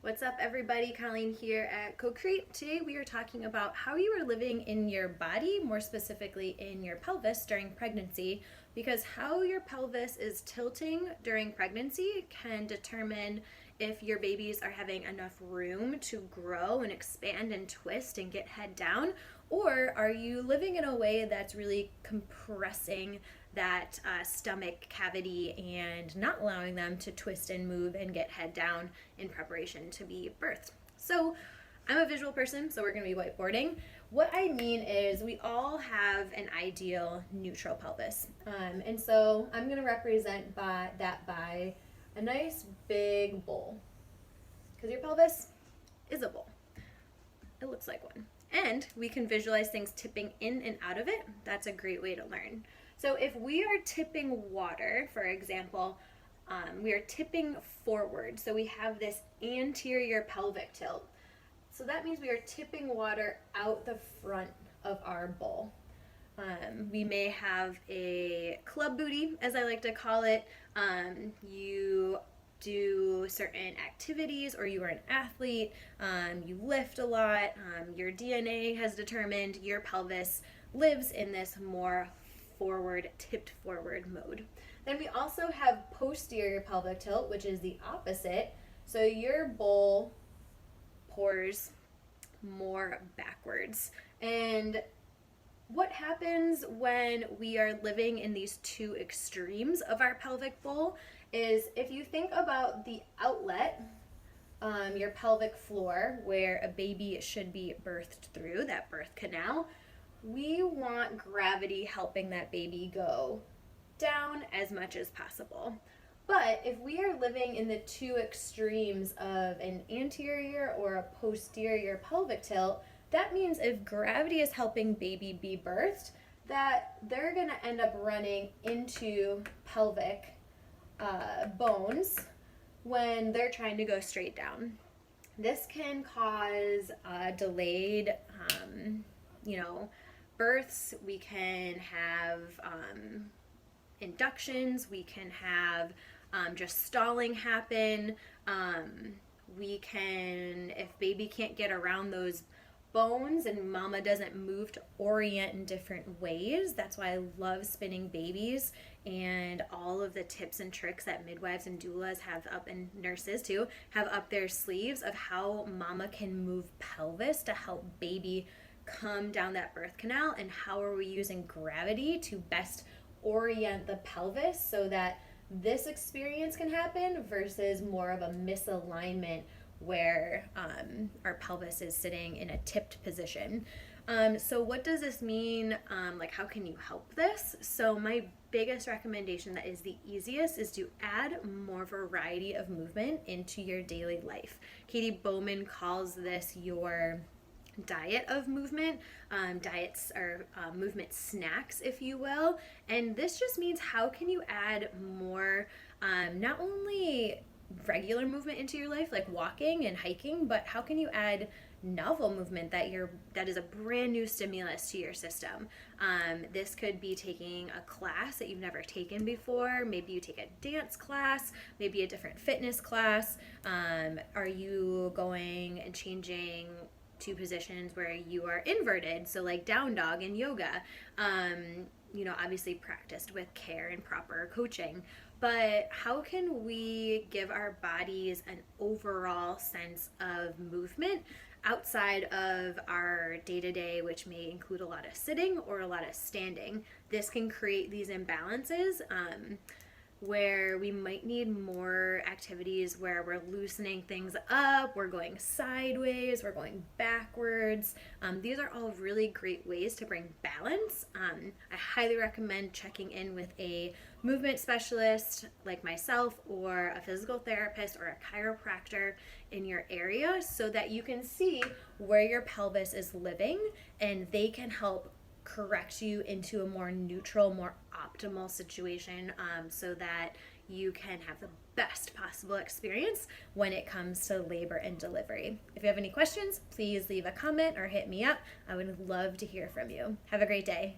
What's up, everybody? Colleen here at Co-Create. Today we are talking about how you are living in your body, more specifically in your pelvis during pregnancy, because how your pelvis is tilting during pregnancy can determine if your babies are having enough room to grow and expand and twist and get head down, or are you living in a way that's really compressing that stomach cavity and not allowing them to twist and move and get head down in preparation to be birthed. So I'm a visual person, so we're going to be whiteboarding. What I mean is we all have an ideal neutral pelvis. And so I'm going to represent that by a nice big bowl, because your pelvis is a bowl. It looks like one. And we can visualize things tipping in and out of it. That's a great way to learn. So if we are tipping water, for example, we are tipping forward. So we have this anterior pelvic tilt. So that means we are tipping water out the front of our bowl. We may have a club booty, as I like to call it. You do certain activities, or you are an athlete, you lift a lot, your DNA has determined your pelvis lives in this more tipped forward mode. Then we also have posterior pelvic tilt, which is the opposite. So your bowl pours more backwards. And what happens when we are living in these two extremes of our pelvic bowl is, if you think about the outlet, your pelvic floor, where a baby should be birthed through, that birth canal, we want gravity helping that baby go down as much as possible. But if we are living in the two extremes of an anterior or a posterior pelvic tilt, that means if gravity is helping baby be birthed, that they're going to end up running into pelvic bones when they're trying to go straight down. This can cause delayed, births. We can have inductions. We can have just stalling happen. We can, if baby can't get around those bones and mama doesn't move to orient in different ways. That's why I love spinning babies and all of the tips and tricks that midwives and doulas have up, and nurses too, have up their sleeves of how mama can move pelvis to help baby come down that birth canal, and how are we using gravity to best orient the pelvis so that this experience can happen versus more of a misalignment where our pelvis is sitting in a tipped position. So what does this mean? How can you help this? So my biggest recommendation that is the easiest is to add more variety of movement into your daily life. Katie Bowman calls this your diet of movement. Diets are movement snacks, if you will. And this just means, how can you add more, not only regular movement into your life, like walking and hiking, but how can you add novel movement that is a brand new stimulus to your system? This could be taking a class that you've never taken before. Maybe you take a dance class, maybe a different fitness class. Are you going and changing to positions where you are inverted, so like down dog in yoga? Obviously practiced with care and proper coaching. But how can we give our bodies an overall sense of movement outside of our day-to-day, which may include a lot of sitting or a lot of standing? This can create these imbalances where we might need more activities where we're loosening things up, we're going sideways, we're going backwards. These are all really great ways to bring balance. I highly recommend checking in with a movement specialist like myself, or a physical therapist, or a chiropractor in your area, so that you can see where your pelvis is living, and they can help correct you into a more neutral, more optimal situation, so that you can have the best possible experience when it comes to labor and delivery. If you have any questions, please leave a comment or hit me up. I would love to hear from you. Have a great day.